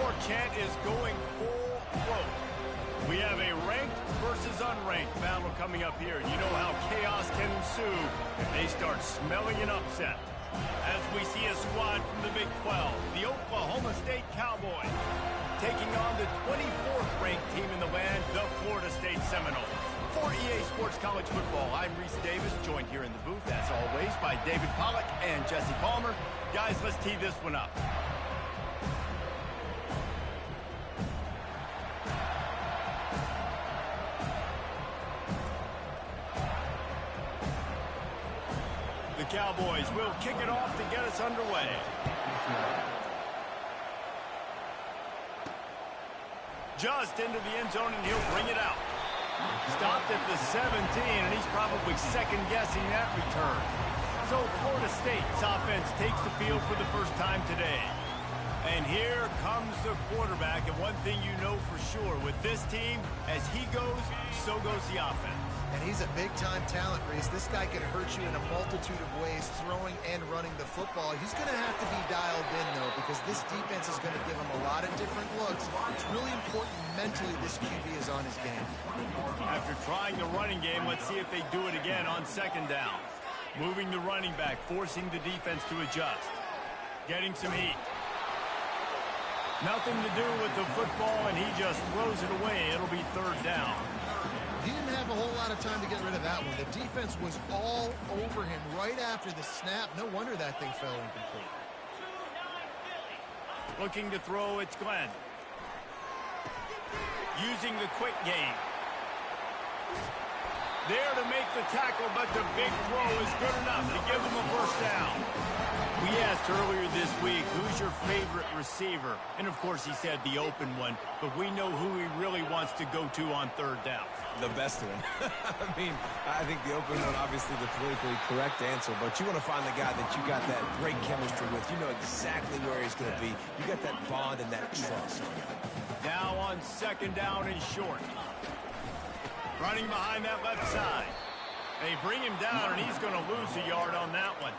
score chant is going full throat. We have a ranked versus unranked battle coming up here. You know how chaos can ensue if they start smelling an upset. As we see a squad from the Big 12, the Oklahoma State Cowboys, taking on the 24th ranked team in the land, the Florida State Seminoles. For EA Sports College Football, I'm Reese Davis, joined here in the booth, as always, by David Pollack and Jesse Palmer. Guys, let's tee this one up. The Cowboys will kick it off to get us underway. Just into the end zone, and he'll bring it out. Stopped at the 17, and he's probably second-guessing that return. So Florida State's offense takes the field for the first time today. And here comes the quarterback, and one thing you know for sure, with this team, as he goes, so goes the offense. And he's a big-time talent, Reese. This guy can hurt you in a multitude of ways, throwing and running the football. He's going to have to be dialed in, though, because this defense is going to give him a lot of different looks. It's really important mentally this QB is on his game. After trying the running game, let's see if they do it again on second down. Moving the running back, forcing the defense to adjust. Getting some heat. Nothing to do with the football, and he just throws it away. It'll be third down. He didn't have a whole lot of time to get rid of that one. The defense was all over him right after the snap. No wonder that thing fell incomplete. Looking to throw, it's Glenn. Using the quick game. There to make the tackle, but the big throw is good enough to give him a first down. We asked earlier this week, who's your favorite receiver? And, of course, he said the open one, but we know who he really wants to go to on third down. The best one. I mean, I think the open one, obviously the politically correct answer, but you want to find the guy that you got that great chemistry with. You know exactly where he's going to be. You got that bond and that trust. Now on second down and short. Running behind that left side. They bring him down, and he's going to lose a yard on that one.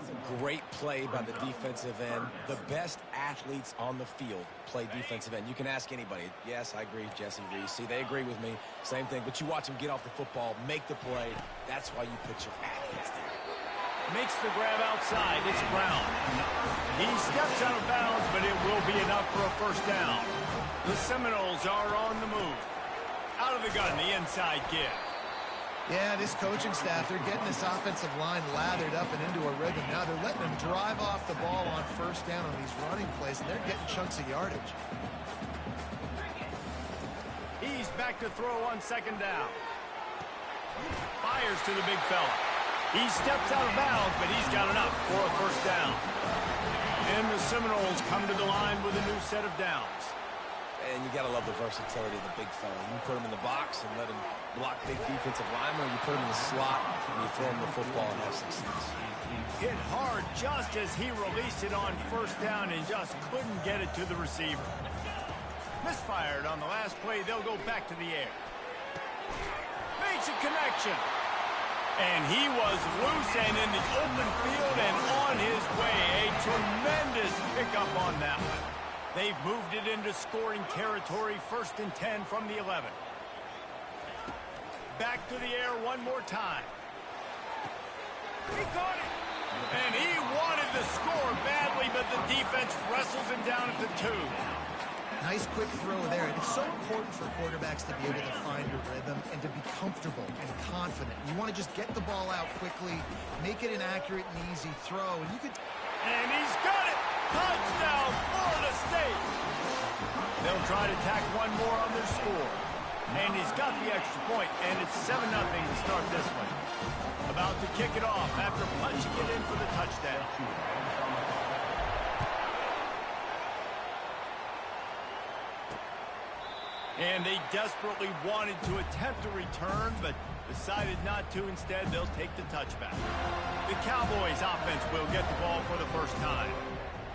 It's a great play by the defensive end. The best athletes on the field play defensive end. You can ask anybody. Yes, I agree, Jesse Reese. See, they agree with me. Same thing. But you watch them get off the football, make the play. That's why you put your athletes there. Makes the grab outside. It's Brown. He steps out of bounds, but it will be enough for a first down. The Seminoles are on the move. Out of the gun, the inside give. Yeah, this coaching staff, they're getting this offensive line lathered up and into a rhythm. Now they're letting them drive off the ball on first down on these running plays, and they're getting chunks of yardage. He's back to throw on second down. Fires to the big fella. He steps out of bounds, but he's got enough for a first down. And the Seminoles come to the line with a new set of downs. And you got to love the versatility of the big fella. You can put him in the box and let him block big defensive linemen, or you put him in the slot and you throw him the football and have success. Hit hard just as he released it on first down and just couldn't get it to the receiver. Misfired on the last play. They'll go back to the air. Makes a connection. And he was loose and in the open field and on his way. A tremendous pickup on that one. They've moved it into scoring territory, 1st and 10 from the 11. Back to the air one more time. He caught it. And he wanted the score badly, but the defense wrestles him down at the 2. Nice quick throw there. And it's so important for quarterbacks to be able to find a rhythm and to be comfortable and confident. You want to just get the ball out quickly, make it an accurate and easy throw. And you could... And he's got it! Touchdown, Florida State! They'll try to tack one more on their score. And he's got the extra point, and it's 7-0 to start this one. About to kick it off after punching it in for the touchdown. And they desperately wanted to attempt a return, but decided not to. Instead, they'll take the touchback. The Cowboys offense will get the ball for the first time.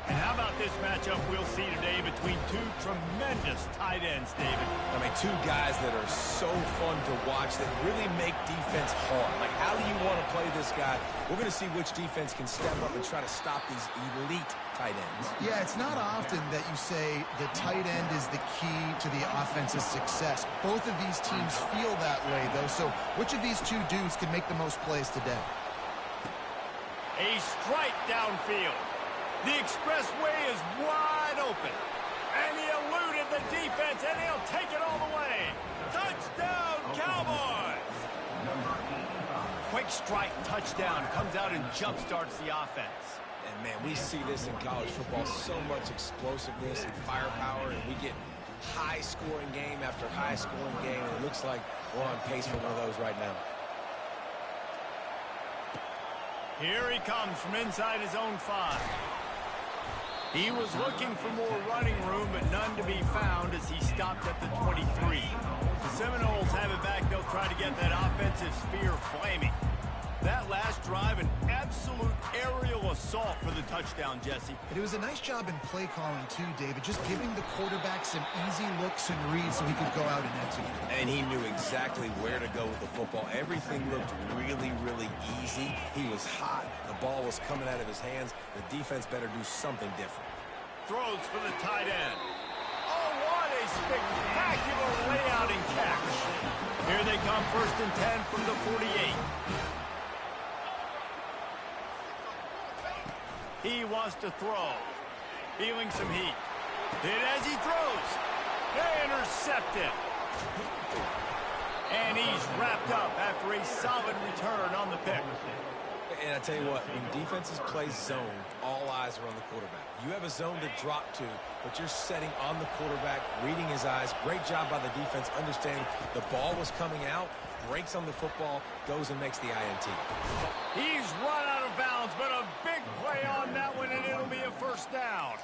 And how about this matchup we'll see today between two tremendous tight ends, David? I mean, two guys that are so fun to watch that really make defense hard. Like, how do you want to play this guy? We're going to see which defense can step up and try to stop these elite tight ends. Yeah, it's not often that you say the tight end is the key to the offense's success. Both of these teams feel that way, though. So which of these two dudes can make the most plays today? A strike downfield. The expressway is wide open. And he eluded the defense, and he'll take it all the way. Touchdown, Cowboys! Quick strike touchdown comes out and jump-starts the offense. And, man, we see this in college football, so much explosiveness and firepower, and we get high-scoring game after high-scoring game, and it looks like we're on pace for one of those right now. Here he comes from inside his own 5. He was looking for more running room, but none to be found as he stopped at the 23. The Seminoles have it back. They'll try to get that offensive spear flaming. That last drive, an absolute aerial assault for the touchdown, Jesse. It was a nice job in play calling, too, David. Just giving the quarterback some easy looks and reads so he could go out and execute. And he knew exactly where to go with the football. Everything looked really, really easy. He was hot. The ball was coming out of his hands. The defense better do something different. Throws for the tight end. Oh, what a spectacular layout and catch. Here they come, 1st and 10 from the 48. He wants to throw. Feeling some heat. Then as he throws, they intercept him. And he's wrapped up after a solid return on the pick. And I tell you what, when defenses play zone, all eyes are on the quarterback. You have a zone to drop to, but you're setting on the quarterback, reading his eyes. Great job by the defense, understanding the ball was coming out, breaks on the football, goes and makes the INT. He's run out of bounds, but a big play on that one, and it'll be a first down.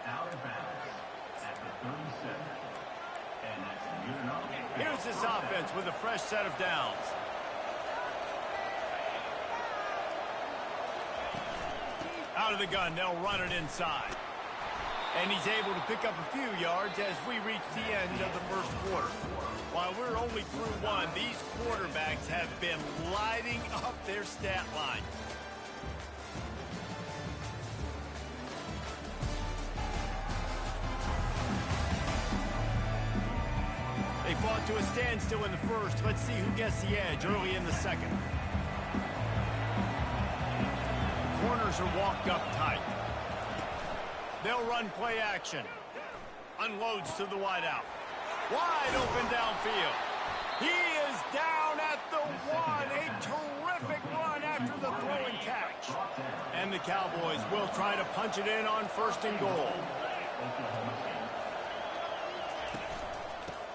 Out of bounds at the 37. And that's good enough. Here's this offense with a fresh set of downs. Out of the gun, they'll run it inside. And he's able to pick up a few yards as we reach the end of the first quarter. While we're only through one, these quarterbacks have been lighting up their stat line. They fought to a standstill in the first. Let's see who gets the edge early in the second. Corners are walked up tight. They'll run play action. Unloads to the wideout. Wide open downfield. He is down at the 1. A terrific run after the throw and catch. And the Cowboys will try to punch it in on 1st and goal.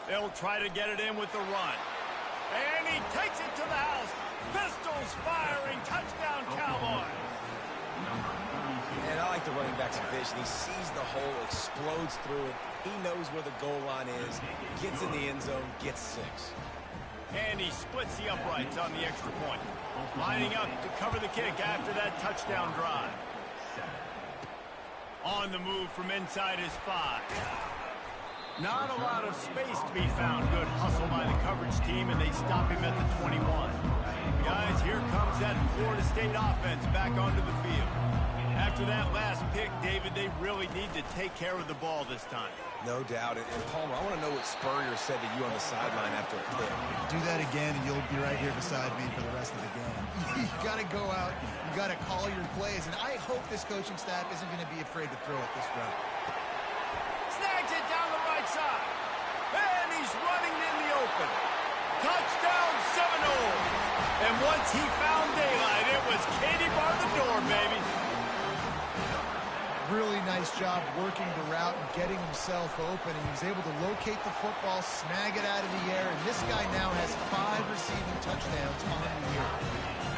They'll try to get it in with the run. And he takes it to the house. Pistols firing. Touchdown, Cowboys. And I like the running back's vision. He sees the hole, explodes through it. He knows where the goal line is, gets in the end zone, gets 6. And he splits the uprights on the extra point. Lining up to cover the kick after that touchdown drive. On the move from inside his 5. Not a lot of space to be found. Good hustle by the coverage team, and they stop him at the 21. Guys, here comes that Florida State offense back onto the field. After that last pick, David, they really need to take care of the ball this time. No doubt. And Palmer, I want to know what Spurrier said to you on the sideline after a pick. Do that again, and you'll be right here beside me for the rest of the game. You got to go out. You got to call your plays. And I hope this coaching staff isn't going to be afraid to throw it this route. Snags it down the right side. And he's running in the open. Touchdown, Seminoles. And once he found daylight, it was Katie bar the door, baby. Really nice job working the route and getting himself open. And he was able to locate the football, snag it out of the air. And this guy now has 5 receiving touchdowns on the year.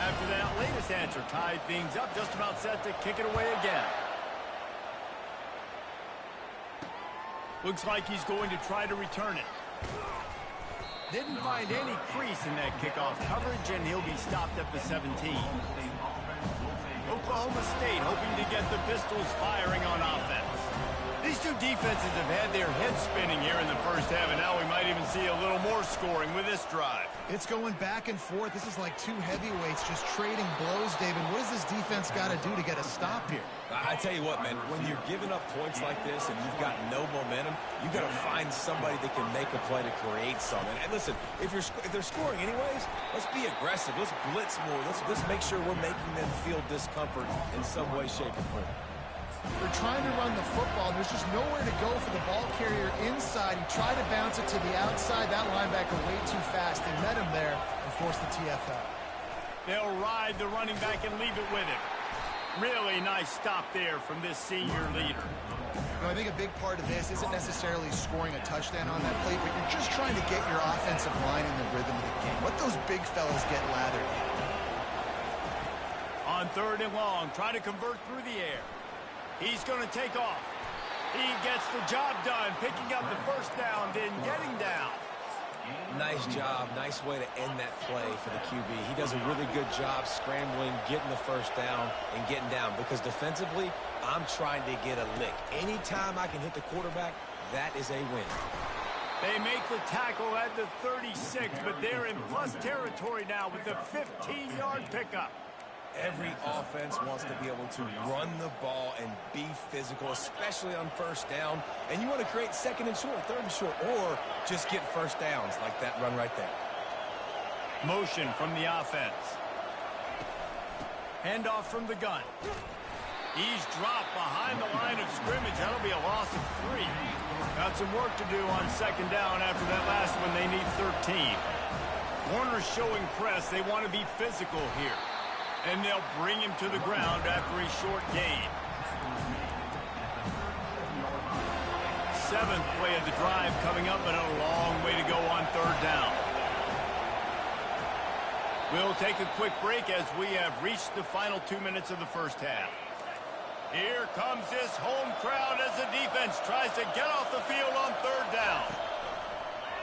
After that latest answer, tied things up, just about set to kick it away again. Looks like he's going to try to return it. Didn't find any crease in that kickoff coverage, and he'll be stopped at the 17. Oklahoma State hoping to get the Pistols firing on offense. These two defenses have had their heads spinning here in the first half, and now we might even see a little more scoring with this drive. It's going back and forth. This is like two heavyweights just trading blows, David. What does this defense got to do to get a stop here? I tell you what, man, when you're giving up points like this and you've got no momentum, you've got to find somebody that can make a play to create something. And listen, if they're scoring anyways, let's be aggressive. Let's blitz more. Let's make sure we're making them feel discomfort in some way, shape, or form. They're trying to run the football. There's just nowhere to go for the ball carrier inside. He tried to bounce it to the outside. That linebacker way too fast. They met him there and forced the TFL. They'll ride the running back and leave it with him. Really nice stop there from this senior leader. You know, I think a big part of this isn't necessarily scoring a touchdown on that play, but you're just trying to get your offensive line in the rhythm of the game. Let those big fellas get lathered. On 3rd and long, try to convert through the air. He's going to take off. He gets the job done, picking up the first down, then getting down. Nice job. Nice way to end that play for the QB. He does a really good job scrambling, getting the first down, and getting down. Because defensively, I'm trying to get a lick. Anytime I can hit the quarterback, that is a win. They make the tackle at the 36, but they're in plus territory now with the 15-yard pickup. Every offense wants to be able to run the ball and be physical, especially on first down. And you want to create 2nd and short, 3rd and short, or just get first downs like that run right there. Motion from the offense. Handoff from the gun. He's dropped behind the line of scrimmage. That'll be a loss of 3. Got some work to do on 2nd down after that last one. They need 13. Warner's showing press. They want to be physical here. And they'll bring him to the ground after a short gain. 7th play of the drive coming up, and a long way to go on 3rd down. We'll take a quick break as we have reached the final 2 minutes of the first half. Here comes this home crowd as the defense tries to get off the field on 3rd down.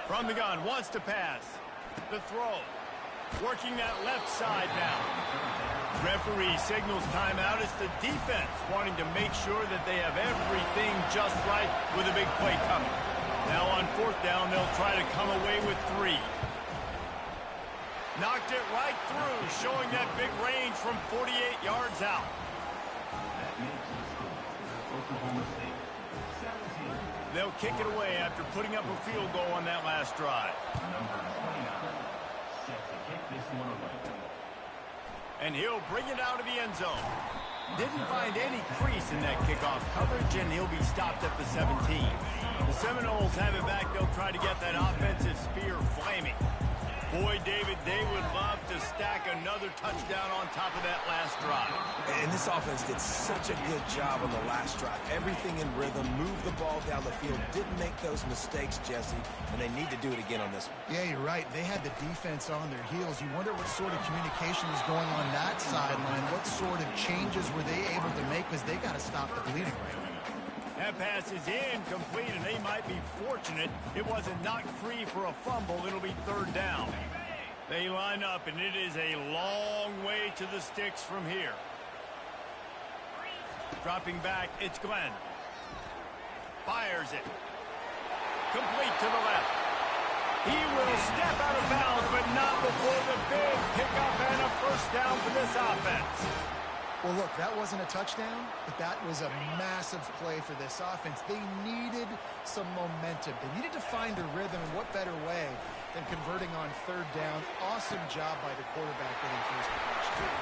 From the gun, wants to pass. The throw. Working that left side now. Referee signals timeout. It's the defense wanting to make sure that they have everything just right with a big play coming. Now on 4th down, they'll try to come away with 3. Knocked it right through, showing that big range from 48 yards out. They'll kick it away after putting up a field goal on that last drive. And he'll bring it out of the end zone. Didn't find any crease in that kickoff coverage, and he'll be stopped at the 17. The Seminoles have it back. They'll try to get that offensive spear flaming. Boy, David, they would love to stack another touchdown on top of that last drive. And this offense did such a good job on the last drive. Everything in rhythm, moved the ball down the field, didn't make those mistakes, Jesse, and they need to do it again on this one. Yeah, you're right. They had the defense on their heels. You wonder what sort of communication is going on that sideline. What sort of changes were they able to make, because they got to stop the bleeding right now. That pass is incomplete, and they might be fortunate it wasn't knocked free for a fumble. It'll be 3rd down. They line up, and it is a long way to the sticks from here. Dropping back, it's Glenn. Fires it. Complete to the left. He will step out of bounds, but not before the big pickup and a first down for this offense. Well, look, that wasn't a touchdown, but that was a massive play for this offense. They needed some momentum. They needed to find a rhythm, and what better way than converting on 3rd down. Awesome job by the quarterback getting first completion.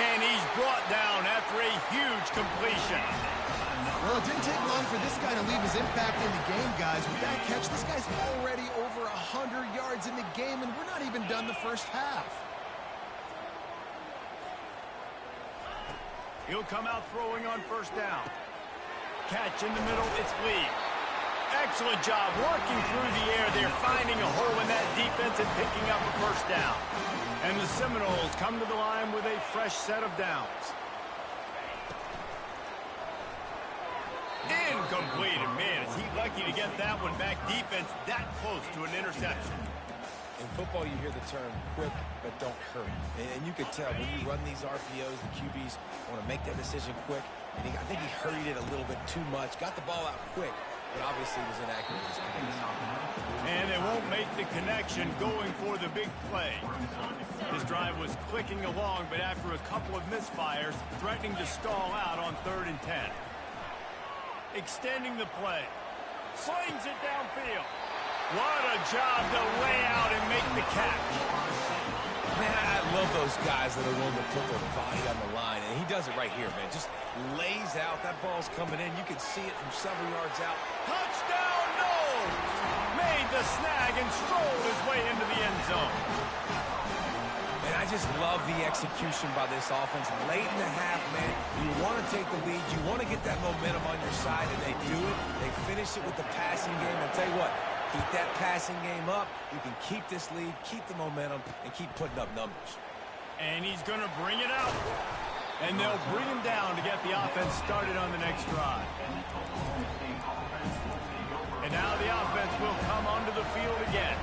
And he's brought down after a huge completion. Well, it didn't take long for this guy to leave his impact in the game, guys. With that catch, this guy's already over 100 yards in the game, and we're not even done the first half. He'll come out throwing on 1st down. Catch in the middle, it's Lee. Excellent job working through the air. They're finding a hole in that defense and picking up a first down. And the Seminoles come to the line with a fresh set of downs. Incomplete. And man, is he lucky to get that one back. Defense that close to an interception. In football, you hear the term quick, but don't hurry. And you can tell when you run these RPOs, the QBs want to make that decision quick. And I think he hurried it a little bit too much. Got the ball out quick, but obviously was inaccurate in his case. And they won't make the connection going for the big play. This drive was clicking along, but after a couple of misfires, threatening to stall out on 3rd and 10. Extending the play. Slings it downfield. What a job to lay out and make the catch. Man, I love those guys that are willing to put their body on the line, and he does it right here, man. Just lays out. That ball's coming in. You can see it from several yards out. Touchdown, no! Made the snag and strolled his way into the end zone. And I just love the execution by this offense. Late in the half, man, you want to take the lead. You want to get that momentum on your side, and they do it. They finish it with the passing game. I'll tell you what, keep that passing game up. You can keep this lead, keep the momentum, and keep putting up numbers. And he's going to bring it out. And they'll bring him down to get the offense started on the next drive. And now the offense will come onto the field again.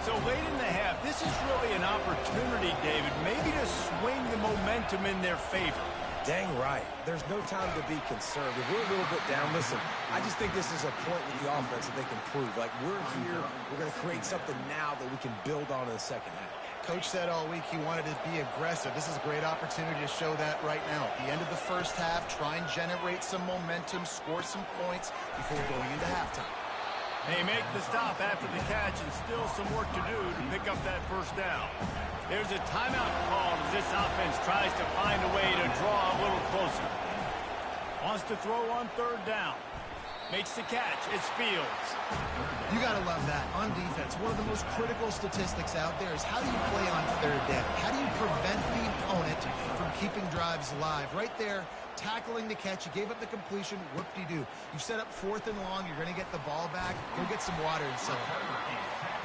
So late in the half, this is really an opportunity, David, maybe to swing the momentum in their favor. Dang right. There's no time to be conservative. We're a little bit down. Listen, I just think this is a point with the offense that they can prove. Like, we're here. We're going to create something now that we can build on in the second half. Coach said all week he wanted to be aggressive. This is a great opportunity to show that right now. At the end of the first half, try and generate some momentum, score some points before going into halftime. They make the stop after the catch and still some work to do to pick up that first down. There's a timeout called as this offense tries to find a way to draw a little closer. Wants to throw on 3rd down. Makes the catch. It's Fields. You got to love that. On defense, one of the most critical statistics out there is how do you play on 3rd down? How do you prevent the opponent from keeping drives alive? Right there, tackling the catch. You gave up the completion. Whoop-de-doo. You've set up 4th and long. You're going to get the ball back. Go get some water and settle.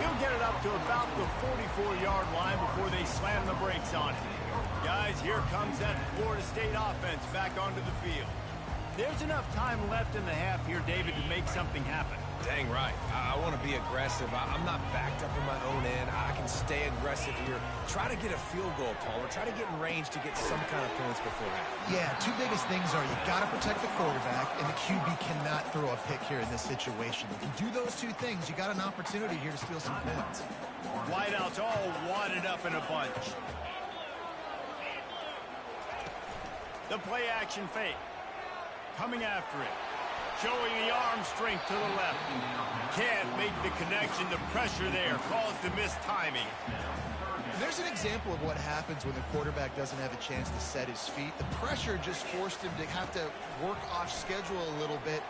He'll get it up to about the 44-yard line before they slam the brakes on it. Guys, here comes that Florida State offense back onto the field. There's enough time left in the half here, David, to make something happen. Dang right. I want to be aggressive. I'm not backed up in my own end. I can stay aggressive here. Try to get a field goal, Palmer. Try to get in range to get some kind of points before half. Yeah, two biggest things are you got to protect the quarterback, and the QB cannot throw a pick here in this situation. If you do those two things, you got an opportunity here to steal some points. Wideouts all wadded up in a bunch. The play action fake. Coming after it. Showing the arm strength to the left. Can't make the connection. The pressure there caused the missed timing. There's an example of what happens when the quarterback doesn't have a chance to set his feet. The pressure just forced him to have to work off schedule a little bit.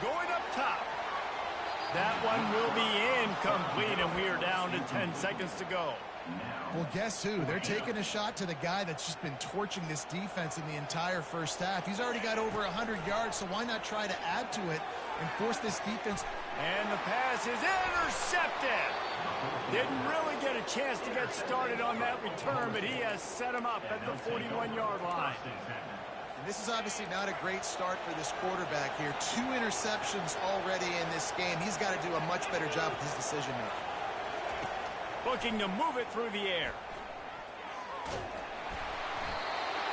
Going up top. That one will be incomplete, and we are down to 10 seconds to go. Well, guess who? They're taking a shot to the guy that's just been torching this defense in the entire first half. He's already got over 100 yards, so why not try to add to it and force this defense? And the pass is intercepted. Didn't really get a chance to get started on that return, but he has set him up at the 41-yard line. And this is obviously not a great start for this quarterback here. 2 interceptions already in this game. He's got to do a much better job with his decision-making. Looking to move it through the air.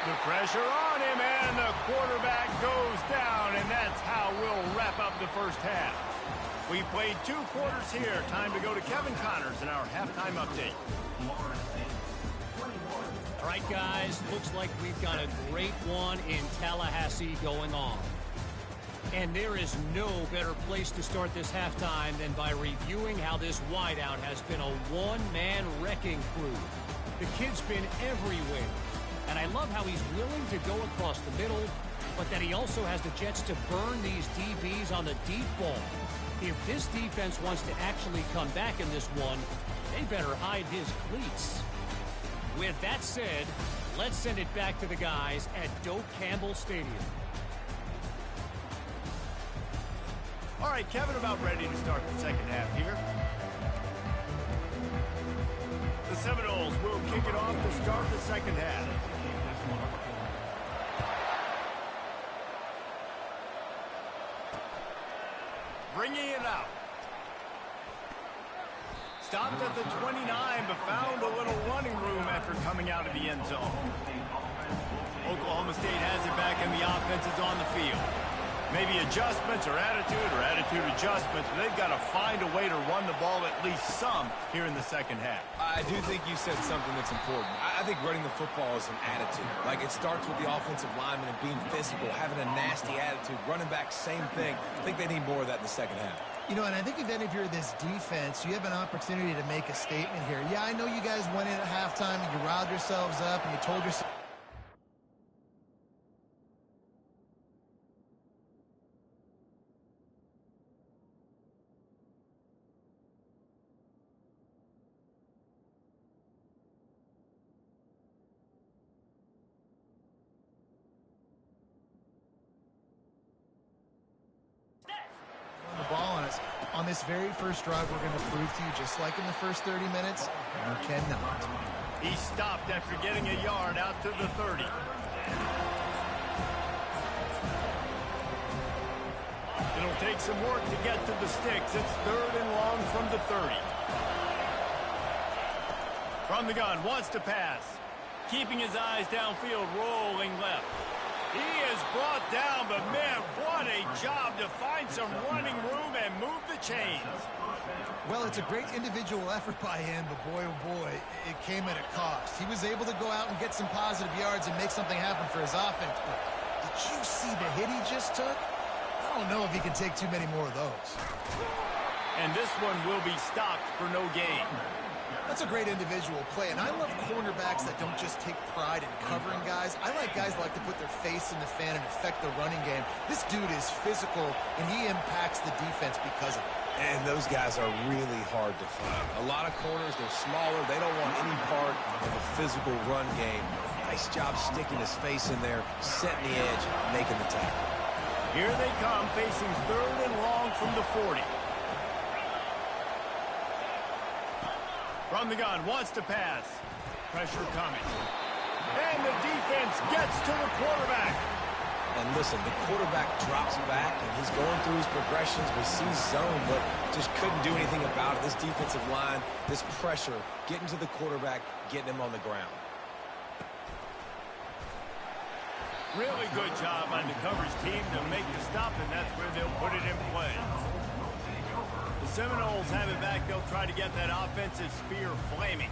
The pressure on him, and the quarterback goes down, and that's how we'll wrap up the first half. We played 2 quarters here. Time to go to Kevin Connors in our halftime update. All right, guys, looks like we've got a great one in Tallahassee going on. And there is no better place to start this halftime than by reviewing how this wideout has been a one-man wrecking crew. The kid's been everywhere. And I love how he's willing to go across the middle, but that he also has the jets to burn these DBs on the deep ball. If this defense wants to actually come back in this one, they better hide his cleats. With that said, let's send it back to the guys at Doak Campbell Stadium. All right, Kevin, about ready to start the second half here. The Seminoles will kick it off to start the second half. bringing it out. Stopped at the 29, but found a little running room after coming out of the end zone. Oklahoma State has it back, and the offense is on the field. Maybe adjustments or attitude adjustments, but they've got to find a way to run the ball at least some here in the second half. I do think you said something that's important. I think running the football is an attitude. Like, it starts with the offensive lineman and being physical, having a nasty attitude. Running back, same thing. I think they need more of that in the second half. You know, and I think even if you're this defense, you have an opportunity to make a statement here. Yeah, I know you guys went in at halftime and you riled yourselves up and you told yourself. The ball on us. On this very first drive, we're going to prove to you, just like in the first 30 minutes, you cannot. He stopped after getting a yard out to the 30. It'll take some work to get to the sticks. It's 3rd and long from the 30. From the gun, wants to pass. Keeping his eyes downfield, rolling left. He is brought down, but man, what a job to find some running room and move the chains. Well, it's a great individual effort by him, but boy, oh boy, it came at a cost. He was able to go out and get some positive yards and make something happen for his offense, but did you see the hit he just took? I don't know if he can take too many more of those. And this one will be stopped for no gain. That's a great individual play, and I love cornerbacks that don't just take pride in covering guys. I like guys that like to put their face in the fan and affect the running game. This dude is physical, and he impacts the defense because of it. And those guys are really hard to find. A lot of corners, they're smaller. They don't want any part of a physical run game. Nice job sticking his face in there, setting the edge, making the tackle. Here they come, facing 3rd and long from the 40. From the gun, wants to pass. Pressure coming. And the defense gets to the quarterback. And listen, the quarterback drops back, and he's going through his progressions. We see zone, but just couldn't do anything about it. This defensive line, this pressure, getting to the quarterback, getting him on the ground. Really good job on the coverage team to make the stop, and that's where they'll put it in play. The Seminoles have it back. They'll try to get that offensive spear flaming.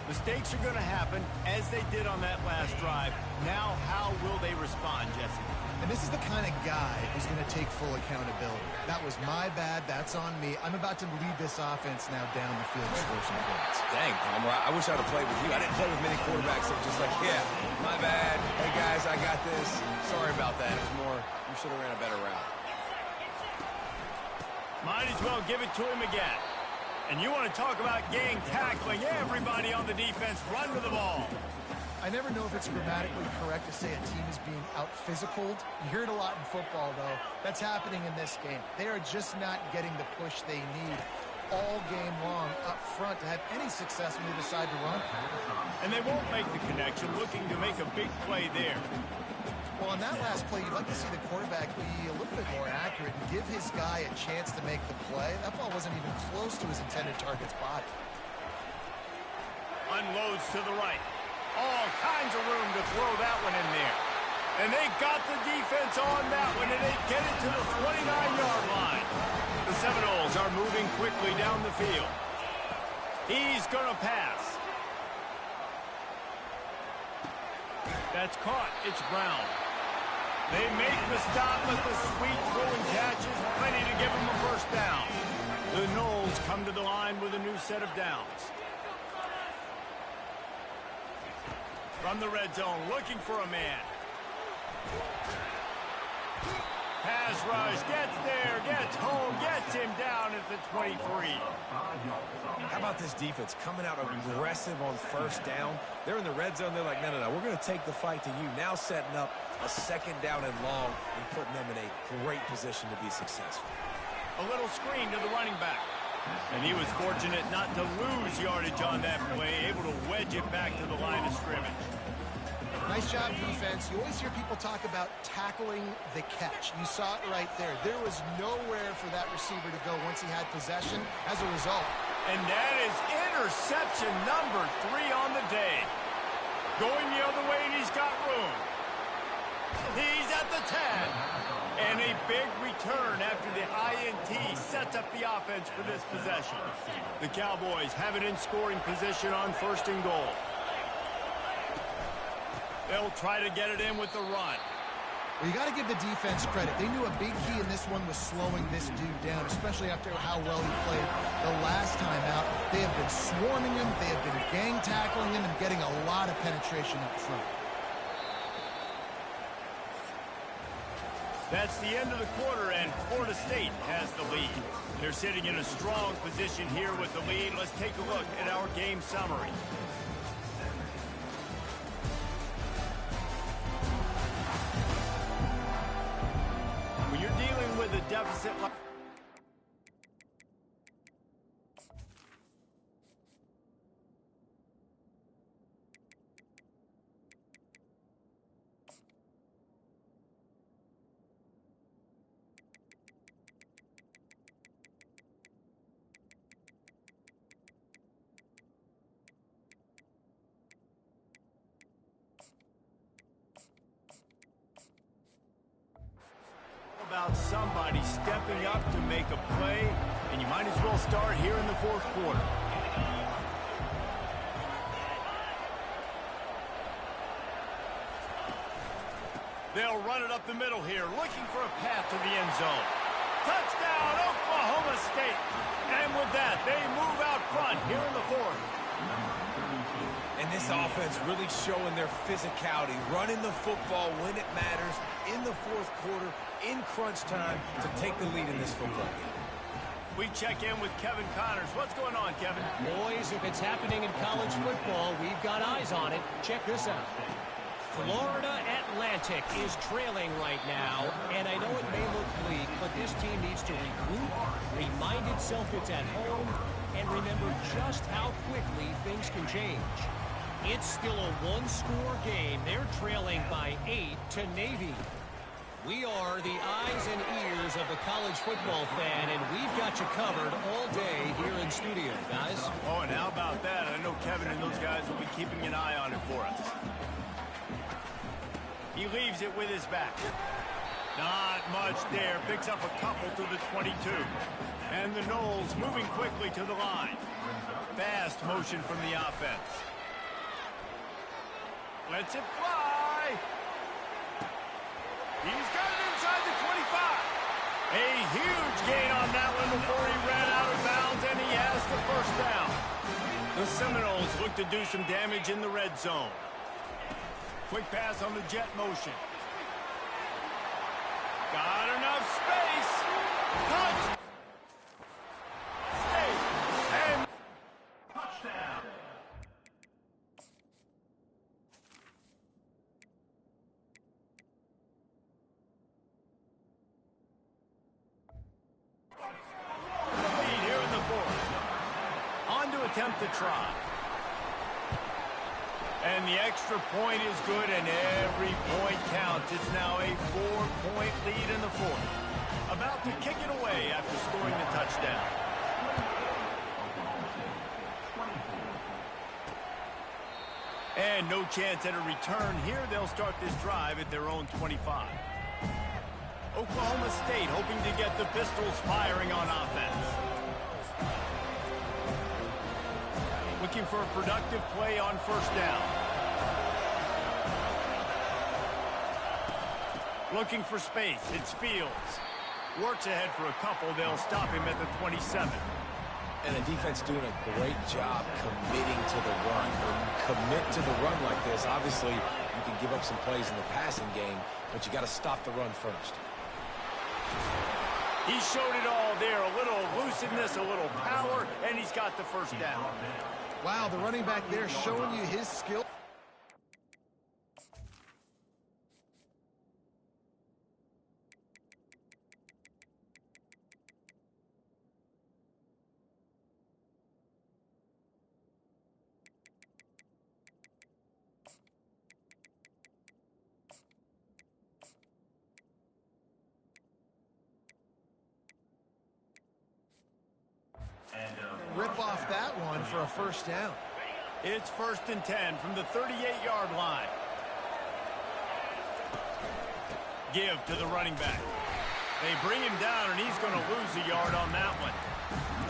Mistakes are going to happen, as they did on that last drive. Now, how will they respond, Jesse? And this is the kind of guy who's going to take full accountability. That was my bad. That's on me. I'm about to lead this offense now down the field to score some points. Dang, Palmer, I wish I'd have played with you. I didn't play with many quarterbacks that were just like, yeah, my bad. Hey, guys, I got this. Sorry about that. It was more, you should have ran a better route. Might as well give it to him again. And you want to talk about gang tackling. Everybody on the defense run to the ball. I never know if it's grammatically correct to say a team is being out-physicaled. You hear it a lot in football, though. That's happening in this game. They are just not getting the push they need all game long up front to have any success when they decide to run. And they won't make the connection, looking to make a big play there. Well, on that last play, you'd like to see the quarterback be a little bit more accurate and give his guy a chance to make the play. That ball wasn't even close to his intended target's body. Unloads to the right. All kinds of room to throw that one in there. And they got the defense on that one, and they get it to the 29-yard line. The Seminoles are moving quickly down the field. He's going to pass. That's caught. It's Brown. They make the stop, but the sweet throwing catch is plenty to give them a first down. The Noles come to the line with a new set of downs. From the red zone, looking for a man. Pass rush, gets there, gets home, gets him down at the 23. How about this defense coming out aggressive on first down? They're in the red zone. They're like, no, we're going to take the fight to you. Now setting up a second down and long and putting them in a great position to be successful. A little screen to the running back. And he was fortunate not to lose yardage on that play, able to wedge it back to the line of scrimmage. Nice job, defense. You always hear people talk about tackling the catch. You saw it right there. There was nowhere for that receiver to go once he had possession as a result. And that is interception number 3 on the day. Going the other way, and he's got room. He's at the 10. And a big return after the INT sets up the offense for this possession. The Cowboys have it in scoring position on 1st and goal. They'll try to get it in with the run. Well, you got to give the defense credit. They knew a big key in this one was slowing this dude down, especially after how well he played the last time out. They have been swarming him. They have been gang tackling him and getting a lot of penetration up front. That's the end of the quarter, and Florida State has the lead. They're sitting in a strong position here with the lead. Let's take a look at our game summary. When you're dealing with a deficit like about somebody stepping up to make a play, and you might as well start here in the 4th quarter. They'll run it up the middle here, looking for a path to the end zone. Touchdown, Oklahoma State! And with that, they move out front here in the 4th. And this offense really showing their physicality, running the football when it matters, in the 4th quarter, in crunch time, to take the lead in this football game. We check in with Kevin Connors. What's going on, Kevin? Boys, if it's happening in college football, we've got eyes on it. Check this out. Florida Atlantic is trailing right now, and I know it may look bleak, but this team needs to regroup, remind itself it's at home, and remember just how quickly things can change. It's still a one-score game. They're trailing by 8 to Navy. We are the eyes and ears of the college football fan, and we've got you covered all day here in studio, guys. Oh, and how about that? I know Kevin and those guys will be keeping an eye on it for us. He leaves it with his back. Not much there. Picks up a couple to the 22. And the Noles moving quickly to the line. Fast motion from the offense. Lets it fly. He's got it inside the 25. A huge gain on that one before he ran out of bounds, and he has the 1st down. The Seminoles look to do some damage in the red zone. Quick pass on the jet motion. Got enough space. Touch. Stay. And touchdown. Lead here in the 4th. On to attempt to try. And the extra point is good, and every point counts. It's now a 4-point lead in the 4th. About to kick it away after scoring the touchdown. And no chance at a return here. They'll start this drive at their own 25. Oklahoma State hoping to get the Pistols firing on offense. Looking for a productive play on 1st down. Looking for space. It's Fields. Works ahead for a couple. They'll stop him at the 27. And the defense doing a great job committing to the run. When you commit to the run like this, obviously you can give up some plays in the passing game, but you got to stop the run first. He showed it all there. A little elusiveness, a little power, and he's got the 1st down. Wow, the running back there showing you his skill. for a first down. It's 1st and 10 from the 38-yard line. Give to the running back. They bring him down, and he's going to lose a yard on that one.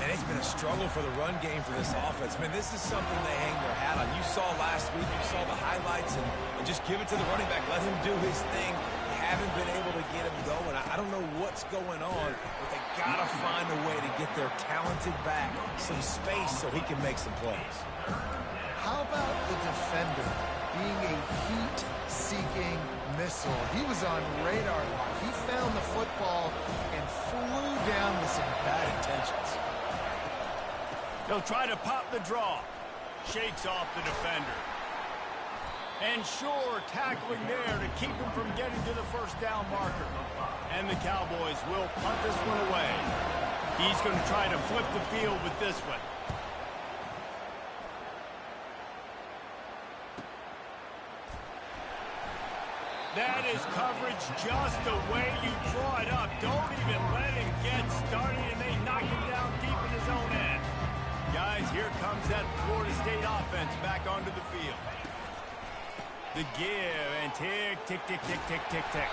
And it's been a struggle for the run game for this offense. I mean, this is something they hang their hat on. You saw last week, you saw the highlights, and just give it to the running back. Let him do his thing. They haven't been able to get him going. I don't know what's going on, but they got to find a way to get their talented back some space so he can make some plays. How about the defender being a heat-seeking missile? He was on radar lock. He found the football and flew down with some bad intentions. They'll try to pop the draw. Shakes off the defender. And sure, tackling there to keep him from getting to the first down marker. And the Cowboys will punt this one away. He's going to try to flip the field with this one. That is coverage just the way you draw it up. Don't even let him get started, and they knock him down deep in his own end. Guys, here comes that Florida State offense back onto the field. The give, and tick, tick, tick, tick, tick, tick, tick.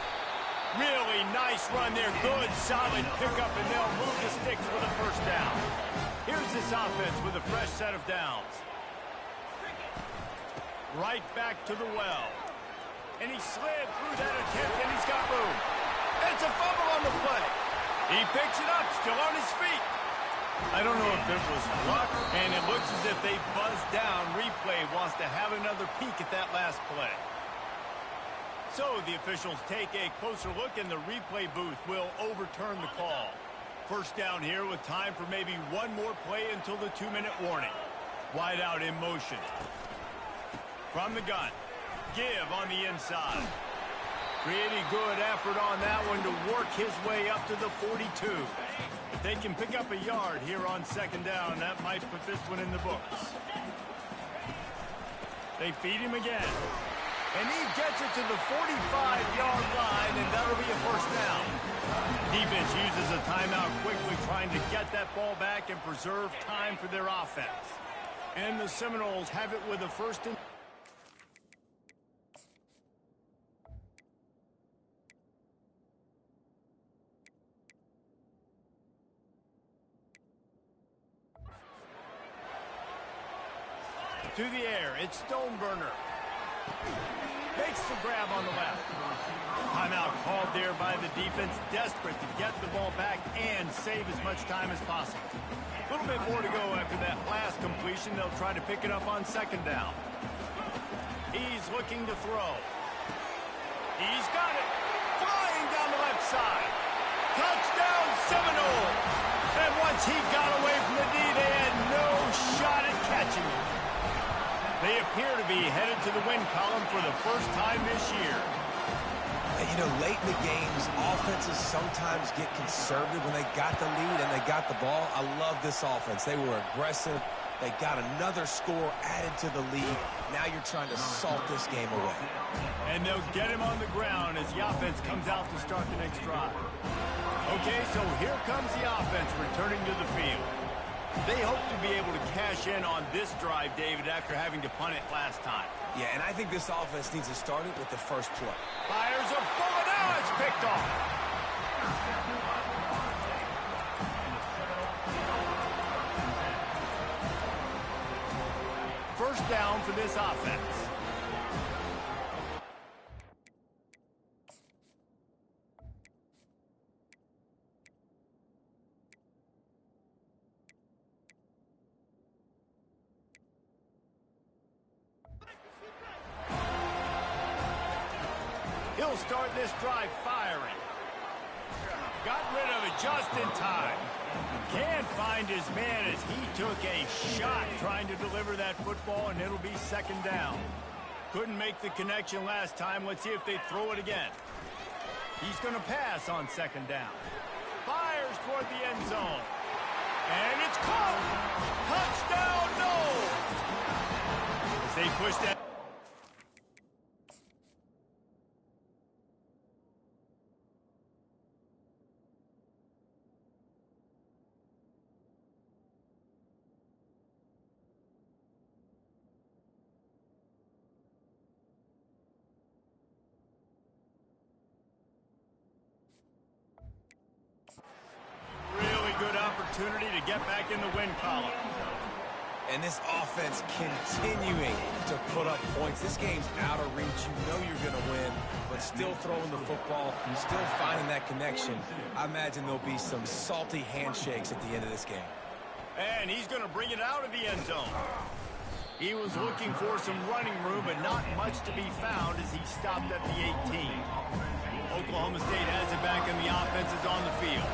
Really nice run there. Good, solid pickup, and they'll move the sticks for the first down. Here's this offense with a fresh set of downs. Right back to the well. And he slid through that attempt, and he's got room. It's a fumble on the play. He picks it up, still on his feet. I don't know if it was luck, and it looks as if they buzzed down. Replay wants to have another peek at that last play. So the officials take a closer look, and the replay booth will overturn the call. First down here with time for maybe one more play until the 2-minute warning. Wide out in motion. From the gun. Give on the inside. Pretty good effort on that one to work his way up to the 42. If they can pick up a yard here on second down, that might put this one in the books. They feed him again. And he gets it to the 45-yard line, and that'll be a first down. Defense uses a timeout quickly, trying to get that ball back and preserve time for their offense. And the Seminoles have it with a first and... To the air, it's Stoneburner. Makes the grab on the left. Timeout called there by the defense, desperate to get the ball back and save as much time as possible. A little bit more to go after that last completion. They'll try to pick it up on second down. He's looking to throw. He's got it. Flying down the left side. Touchdown Seminoles. And once he got away from the D, they had no shot at catching him. They appear to be headed to the win column for the first time this year. You know, late in the games, offenses sometimes get conservative when they got the lead and they got the ball. I love this offense. They were aggressive. They got another score added to the lead. Now you're trying to salt this game away. And they'll get him on the ground as the offense comes out to start the next drive. Okay, so here comes the offense returning to the field. They hope to be able to cash in on this drive, David, after having to punt it last time. Yeah, and I think this offense needs to start it with the first play. Fires a bullet. Now it's picked off. First down for this offense. He'll start this drive firing. Got rid of it just in time. Can't find his man as he took a shot trying to deliver that football, and it'll be second down. Couldn't make the connection last time. Let's see if they throw it again. He's going to pass on second down. Fires toward the end zone. And it's caught. Touchdown, no. As they push that. opportunity to get back in the win column. And this offense continuing to put up points. This game's out of reach. You know you're going to win, but still throwing the football, still finding that connection. I imagine there'll be some salty handshakes at the end of this game. And he's going to bring it out of the end zone. He was looking for some running room, but not much to be found as he stopped at the 18. Oklahoma State has it back, and the offense is on the field.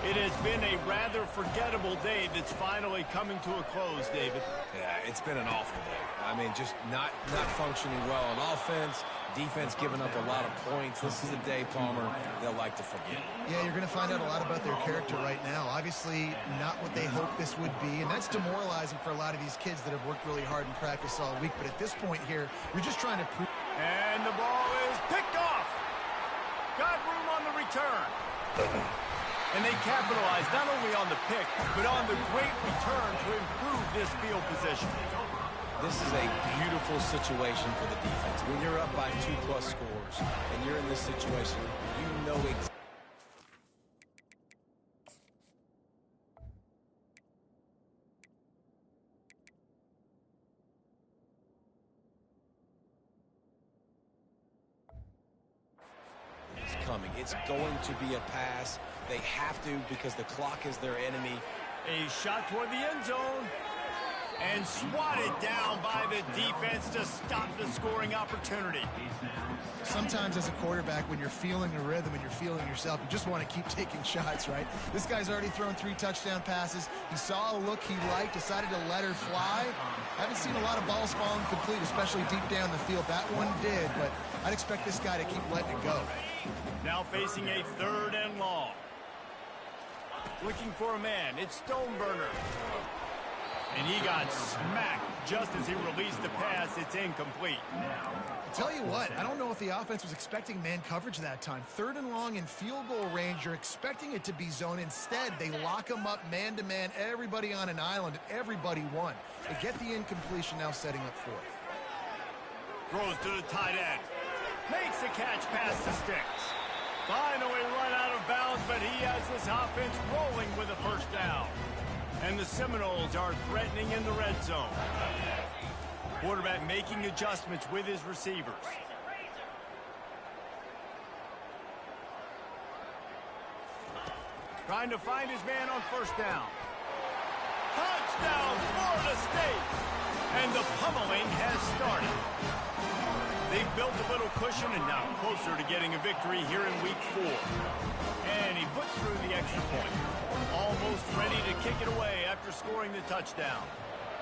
It has been a rather forgettable day that's finally coming to a close, David. Yeah, it's been an awful day. I mean, just not functioning well on offense, defense giving up a lot of points. This is a day, Palmer, they'll like to forget. Yeah, you're going to find out a lot about their character right now. Obviously, not what they hoped this would be, and that's demoralizing for a lot of these kids that have worked really hard in practice all week. But at this point here, you're just trying to prove... And the ball is picked off. Got room on the return. And they capitalized not only on the pick, but on the great return to improve this field position. This is a beautiful situation for the defense. When you're up by 2+ scores and you're in this situation, you know exactly. It's coming. It's going to be a pass. They have to because the clock is their enemy. A shot toward the end zone. And swatted down by the defense to stop the scoring opportunity. Sometimes as a quarterback, when you're feeling a rhythm and you're feeling yourself, you just want to keep taking shots, right? This guy's already thrown 3 touchdown passes. He saw a look he liked, decided to let her fly. Haven't seen a lot of balls falling complete, especially deep down the field. That one did, but I'd expect this guy to keep letting it go. Now facing a 3rd and long. Looking for a man. It's Stoneburner. And he got smacked just as he released the pass. It's incomplete. I'll tell you what, I don't know if the offense was expecting man coverage that time. 3rd and long in field goal range, you're expecting it to be zone. Instead, they lock him up man-to-man, everybody on an island, everybody won. They get the incompletion, now setting up 4th. Throws to the tight end. Makes the catch past the sticks. Finally run out of bounds, but he has this offense rolling with a 1st down. And the Seminoles are threatening in the red zone. Quarterback making adjustments with his receivers. Trying to find his man on 1st down. Touchdown, Florida State! And the pummeling has started. They've built a little cushion and now closer to getting a victory here in week 4. And he puts through the extra point. Almost ready to kick it away after scoring the touchdown.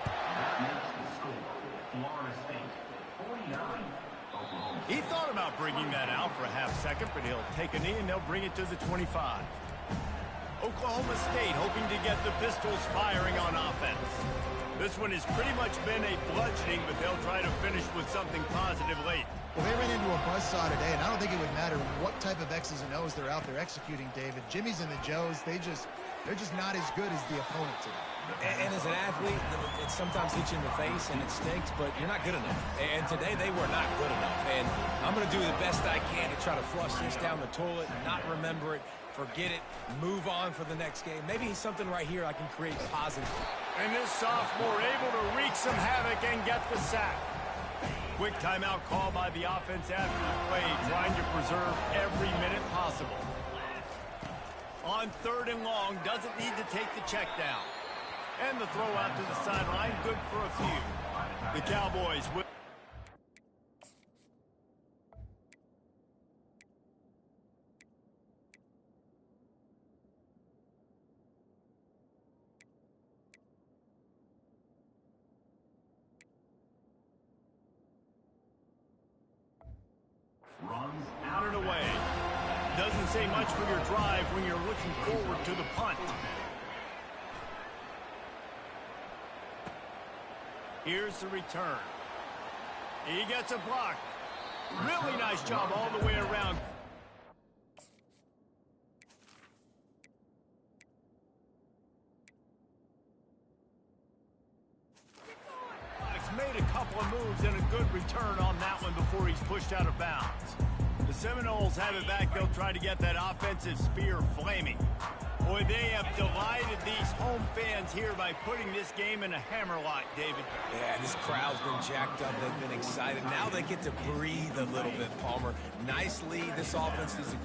That makes the score. Florida State 49. Oklahoma. He thought about bringing that out for a half second, but he'll take a knee and they'll bring it to the 25. Oklahoma State hoping to get the Pistols firing on offense. This one has pretty much been a bludgeoning, but they'll try to finish with something positive late. Well, they ran into a buzzsaw today, and I don't think it would matter what type of X's and O's they're out there executing, David. Jimmy's and the Joes, they're just not as good as the opponent today. And as an athlete, it sometimes hits you in the face and it stinks, but you're not good enough. And today they were not good enough. And I'm going to do the best I can to try to flush this down the toilet, not remember it, forget it, move on for the next game. Maybe something right here I can create positive. And this sophomore able to wreak some havoc and get the sack. Quick timeout call by the offense after the play, trying to preserve every minute possible. On 3rd and long, doesn't need to take the check down. And the throw out to the sideline, good for a few. The Cowboys will... Runs out and away. Doesn't say much for your drive when you're looking forward to the punt. Here's the return. He gets a block. Really nice job all the way around. Made a couple of moves and a good return on that one before he's pushed out of bounds. The Seminoles have it back. They'll try to get that offensive spear flaming. Boy, they have delighted these home fans here by putting this game in a hammerlock, David. Yeah, this crowd's been jacked up. They've been excited. Now they get to breathe a little bit, Palmer. Nice lead. This offense is...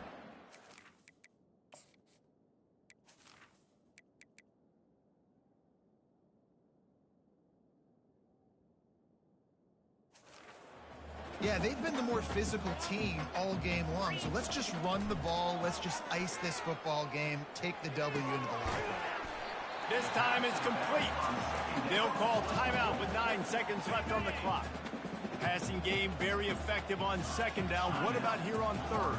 Yeah, they've been the more physical team all game long. So let's just run the ball. Let's just ice this football game. Take the W into the locker room. This time is complete. They'll call timeout with 9 seconds left on the clock. Passing game very effective on second down. What about here on third?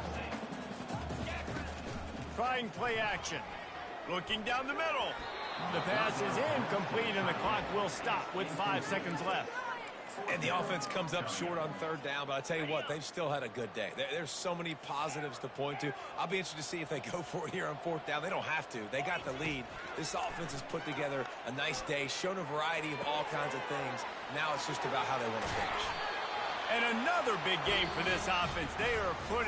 Trying play action. Looking down the middle. The pass is incomplete and the clock will stop with 5 seconds left. And the offense comes up short on third down, but I tell you what, they've still had a good day. There's so many positives to point to. I'll be interested to see if they go for it here on fourth down. They don't have to. They got the lead. This offense has put together a nice day, shown a variety of all kinds of things. Now it's just about how they want to finish. And another big game for this offense. They are putting